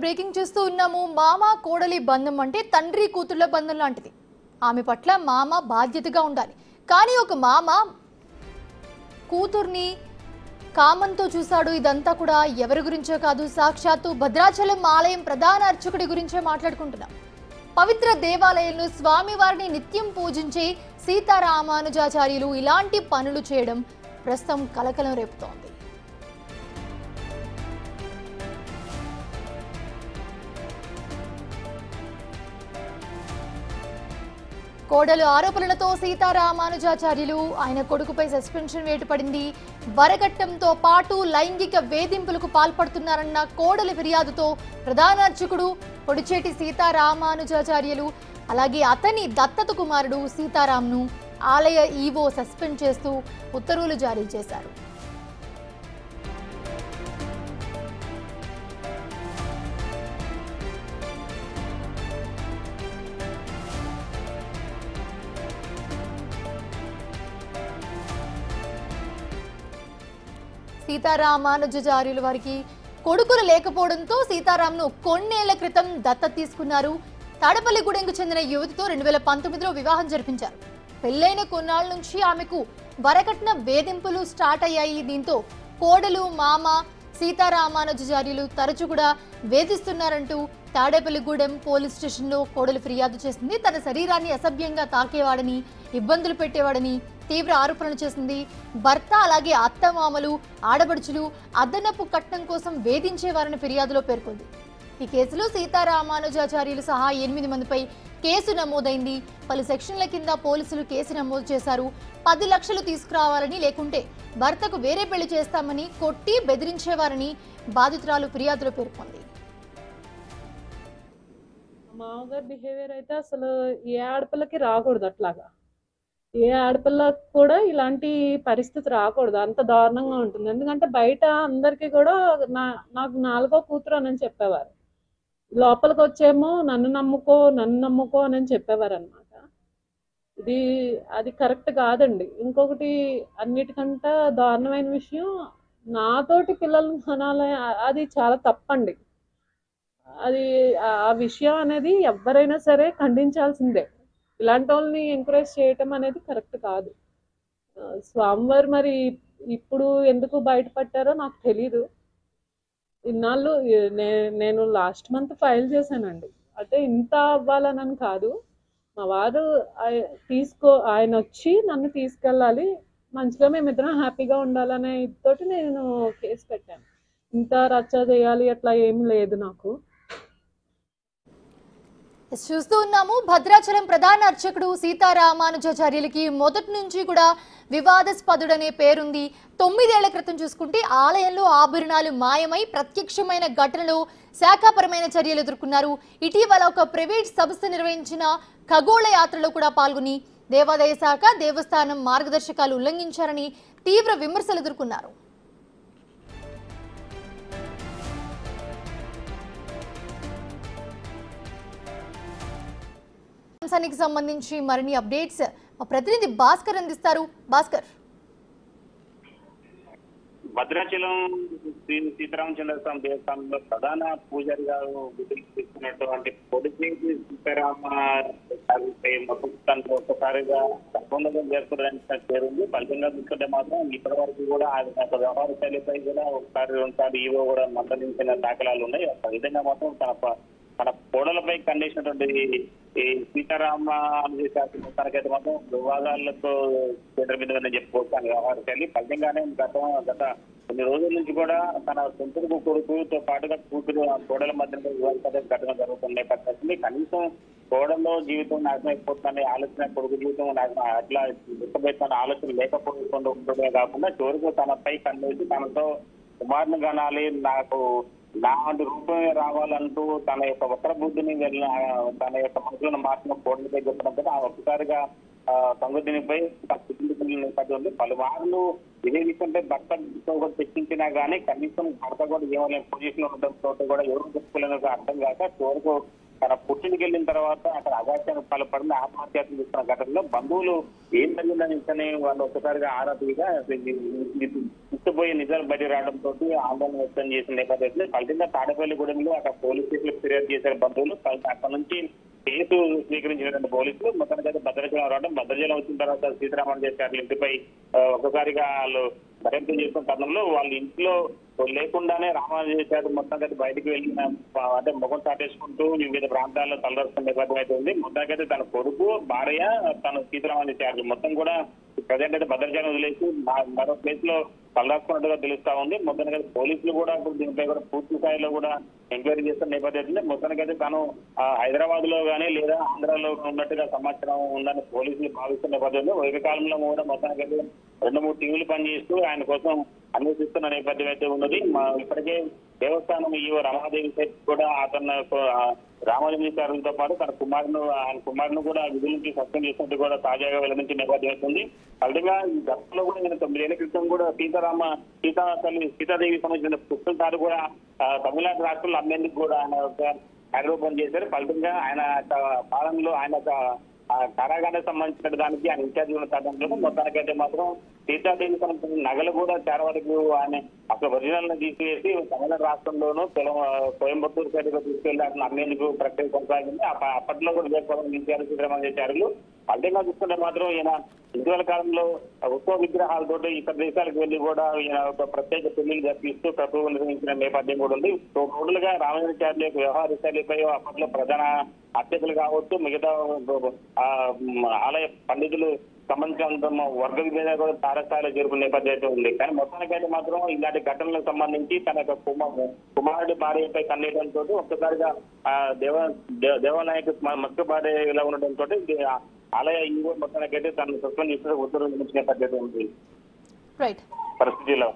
Breaking చూస్తూ ఉన్నాము. మామ కోడలి బంధం అంటే తండ్రి కూతుళ్ళ బంధం లాంటిది. ఆమె పట్ల మామ బాధ్యతగా ఉండాలి. కానీ ఒక మామ కూతుర్ని కామంతో చూశాడు. ఇదంతా కూడా ఎవరి గురించో కాదు, సాక్షాత్తు భద్రాచలం ఆలయం ప్రధాన అర్చకుడి గురించే మాట్లాడుకుంటున్నాం. పవిత్ర దేవాలయంలో స్వామివారిని నిత్యం పూజించే సీతారామానుజాచార్యులు ఇలాంటి పనులు చేయడం ప్రస్తుతం కలకలం రేపుతోంది. కోడలు ఆరోపణలతో సీతారామానుజాచార్యులు ఆయన కొడుకుపై సస్పెన్షన్ వేటు పడింది. వరకట్నంతో పాటు లైంగిక వేధింపులకు పాల్పడుతున్నారన్న కోడలి ఫిర్యాదుతో ప్రధాన అర్చకుడు పొడిచేటి సీతారామానుజాచార్యులు అలాగే అతని దత్తత కుమారుడు సీతారాంను ఆలయ ఈవో సస్పెండ్ చేస్తూ ఉత్తర్వులు జారీ చేశారు. సీతారామానుజాచార్యుల వారికి కొడుకులు లేకపోవడంతో సీతారాంను కొన్నేళ్ల క్రితం దత్తత తీసుకున్నారు. తాడపల్లిగూడెంకు చెందిన యువతితో 2019లో వివాహం జరిపించారు. పెళ్లైన కొన్నాళ్ళ నుంచి ఆమెకు వరకట్న వేధింపులు స్టార్ట్ అయ్యాయి. దీంతో కోడలు మామ సీతారామానుజాచార్యులు తరచు కూడా వేధిస్తున్నారంటూ తాడేపల్లిగూడెం పోలీస్ స్టేషన్లో కోడలు ఫిర్యాదు చేసింది. తన శరీరాన్ని అసభ్యంగా తాకేవాడని, ఇబ్బందులు పెట్టేవాడని తీవ్ర ఆరోపణలు చేసింది. భర్త అలాగే అత్తమామలు, ఆడబడుచులు అదనపు కట్నం కోసం వేధించేవారని ఫిర్యాదులో పేర్కొంది. ఈ కేసులో సీతారామానుజాచార్యులు సహా 8 మందిపై కేసు నమోదైంది. పలు సెక్షన్ల కింద పోలీసులు కేసు నమోదు చేశారు. 10 లక్షలు తీసుకురావాలని, లేకుంటే భర్తకు వేరే పెళ్లి చేస్తామని కొట్టి బెదిరించేవారని బాధితురాలు ఫిర్యాదులో పేర్కొంది. మామగారి బిహేవియర్ అయితే అసలు ఏ ఆడపిల్లకి రాకూడదు. అట్లాగా ఏ ఆడపిల్లకి కూడా ఇలాంటి పరిస్థితి రాకూడదు. అంత దారుణంగా ఉంటుంది. ఎందుకంటే బయట అందరికీ కూడా నాకు 4వ కూతురు అని చెప్పేవారు. లోపలికి వచ్చేమో నన్ను నమ్ముకో అని చెప్పేవారు అనమాట. అది కరెక్ట్ కాదండి. ఇంకొకటి అన్నిటికంటే దారుణమైన విషయం, నాతోటి పిల్లల్ని కనాలి, అది చాలా తప్పండి. ఆ విషయం అనేది ఎవరైనా సరే ఖండించాల్సిందే. ఇలాంటి వాళ్ళని ఎంకరేజ్ చేయటం అనేది కరెక్ట్ కాదు. స్వామివారు మరి ఇప్పుడు ఎందుకు బయటపడ్డారో నాకు తెలీదు. ఇన్నాళ్ళు నేను లాస్ట్ మంత్ ఫైల్ చేశానండి. అంటే ఇంత అవ్వాలని కాదు, మా వారు ఆయన వచ్చి నన్ను తీసుకెళ్ళాలి, మంచిగా మేమిద్దరం హ్యాపీగా ఉండాలనే తోటి నేను కేసు పెట్టాను. ఇంత రచ్చ చేయాలి అట్లా ఏమి లేదు నాకు. చూస్తూ ఉన్నాము. భద్రాచలం ప్రధాన అర్చకుడు సీతారామానుజాచార్యులకి మొదటి నుంచి కూడా వివాదాస్పదుడనే పేరుంది. 9 ఏళ్ల క్రితం చూసుకుంటే ఆలయంలో ఆభరణాలు మాయమై ప్రత్యక్షమైన ఘటనలు, శాఖాపరమైన చర్యలు ఎదుర్కొన్నారు. ఇటీవల ఒక ప్రైవేట్ సంస్థ నిర్వహించిన ఖగోళ యాత్రలో కూడా పాల్గొని దేవాదాయ శాఖ, దేవస్థానం మార్గదర్శకాలు ఉల్లంఘించారని తీవ్ర విమర్శలు ఎదుర్కొన్నారు. అంశానికి సంబంధించి మరిన్ని అప్డేట్స్ మా ప్రతినిధి భాస్కర్ అందిస్తారు. భాస్కర్, భద్రాచలం శ్రీ సీతారామచంద్ర స్వామి దేవస్థానంలో ప్రధాన పూజారి గారు విధులు తీసుకున్నటువంటి పొడిచేటి సీతారామ మొత్తం ఒక్కసారిగా సంబంధం జరుపుకోవడానికి చేరుంది. ఫలితంగా చూసుకుంటే మాత్రం ఇప్పటి వరకు కూడా వ్యవహార శైలిపై కూడా ఒకసారి 2 సార్లు ఈవో కూడా మందలించిన దాఖలాలు ఉన్నాయి. ఆ విధంగా మాత్రం తన కోడలపై ఖండించినటువంటి ఈ సీతారామానుజాచార్యులు తనకైతే మాత్రం వివాదాలతో కేంద్ర బిందువుని చెప్పుకోవచ్చు అని వ్యవహార శైలి. ఫలితంగానే గత కొన్ని రోజుల నుంచి కూడా తన సొంత కొడుకుతో పాటుగా కోడల మధ్య వివాదాల ఘటన జరుగుతున్న నేపథ్యంలో కనీసం కోడల్లో జీవితం నాశనం అయిపోతుందనే ఆలోచన, కొడుకు జీవితం నాశనం అట్లా దుఃఖపెట్టిన ఆలోచన లేకపోకుండా ఉండడమే కాకుండా చివరికి తనపై ఖండించి తనతో కుమారుని కనాలి, నాకు నాటి రూపమే రావాలంటూ తన యొక్క వక్ర బుద్ధిని తన యొక్క మనసులను మార్చిన కోడలపై చెప్పడంతో ఆ ఒక్కసారిగా సంగతినిపై నేపథ్యంలో పలుమార్లు ఇదే విషయంపై భర్తతో కూడా చర్చించినా గానీ కనీసం భర్త కూడా ఏమైనా పొజిషన్ ఉండడంతో కూడా ఎవరు చెప్పుకోలేని అర్థం కాక చివరకు తన పుట్టినకి వెళ్ళిన తర్వాత అక్కడ అగాత్యానికి పాల్పడింది. ఆత్మహత్యాలు తీసుకున్న ఘటనలో బంధువులు ఏం జరిగిందని వాళ్ళు ఒక్కసారిగా ఆరాధనగా పుట్టుపోయి నిజాలు బయట రావడంతో ఆందోళన వ్యక్తం చేసిన నేపథ్యంలో ఫలితంగా తాడేపల్లిగూడెంలో అక్కడ పోలీస్ స్టేషన్లకు ఫిర్యాదు చేశారు బంధువులు. అక్కడ నుంచి కేసు స్వీకరించినటువంటి పోలీసులు మొత్తానికైతే భద్రాచలం రావడం, భద్రాచలం వచ్చిన తర్వాత సీతారామన్ ఇంటిపై ఒక్కసారిగా వాళ్ళు దర్యాప్తు చేస్తున్న తరుణంలో వాళ్ళ ఇంట్లో లేకుండానే రామానుజాచారి మొత్తానికైతే బయటకు వెళ్ళిన అంటే ముఖం చాటేసుకుంటూ వివిధ ప్రాంతాల్లో తలదర్శన నేపథ్యం అయితే ఉంది. మొత్తానికైతే తన కొడుకు, భార్య, తన సీతారామన్ మొత్తం కూడా ప్రజెంట్ అయితే భద్రాచలం వదిలేసి మరో ప్లేస్ లో తలదాచుకున్నట్టుగా తెలుస్తా ఉంది. మొత్తానికైతే పోలీసులు కూడా దీనిపై కూడా పూర్తి స్థాయిలో కూడా ఎంక్వైరీ చేస్తున్న నేపథ్యంలో మొత్తానికైతే తాను హైదరాబాద్ లో కానీ లేదా ఆంధ్రాలో ఉన్నట్టుగా సమాచారం ఉందని పోలీసులు భావిస్తున్న నేపథ్యంలో ఏకకాలంలో కూడా మొత్తానికైతే 2-3 టీవీలు పనిచేస్తూ ఆయన కోసం అన్వేషిస్తున్న నేపథ్యం అయితే ఉన్నది. ఇప్పటికే దేవస్థానం ఈవో రమాదేవి శెట్టి కూడా అతను రామానుజాచార్యులతో పాటు ఆయన కుమారును కూడా విధుల నుంచి సస్పెండ్ చేసినట్టు కూడా తాజాగా వెల్లడించిన నేపథ్యం అవుతుంది. ఫలితంగా గతంలో కూడా నేను 9 ఏళ్ల క్రితం కూడా సీతాదేవికి సంబంధించిన పుస్తకాలు కూడా తమిళనాడు రాష్ట్రంలో అమ్మేందుకు కూడా ఆయన కార్యరూపం చేశారు. ఫలితంగా ఆయన పాలనలో ఆయన కారాగారానికి సంబంధించిన దానికి ఆయన ఇన్ఛార్జ్ ఉన్న తరుణంలో మొత్తానికైతే మాత్రం సీతాదేవికి సంబంధించిన నగలు కూడా చాలా వరకు ఆయన అసలు ఒరిజినల్ ను తీసివేసి తమిళనాడు రాష్ట్రంలోనూ కోయంబత్తూరు సైడ్గా తీసుకెళ్లి అట్లా అమ్మేందుకు ప్రక్రియ కొనసాగింది. అప్పట్లో కూడా విద్యార్థి సీతారామన్ ఫలితంగా చూసుకుంటే మాత్రం ఈయన ఇటీవల కాలంలో ఉత్సవ విగ్రహాలతో ఇతర దేశాలకు వెళ్లి కూడా ఈయన ఒక ప్రత్యేక పెళ్లిలు జరిపిస్తూ ప్రభుత్వం నిర్వహించిన నేపథ్యం కూడా ఉంది. టోటల్గా రామానుజాచార్యుల యొక్క వ్యవహార శైలిపై అప్పట్లో ప్రధాన అర్చకులు కావచ్చు, మిగతా ఆలయ పండితులు సంబంధించిన వర్గ విభేదాలు కూడా తారస్థాయిలో జరుపుకునే నేపథ్యం అయితే ఉంది. కానీ మొత్తానికైతే మాత్రం ఇలాంటి ఘటనలకు సంబంధించి తన యొక్క కుమారుడి భార్యపై కన్నేయడంతో ఒక్కసారిగా దేవాలయకు మత్స్య భార్య ఇలా ఉండడంతో ఆలయ ఈవో మొత్తానికైతే తను సస్పెండ్ చేసిన ఉత్తర్వులు నేపథ్యం ఉంది పరిస్థితిలో.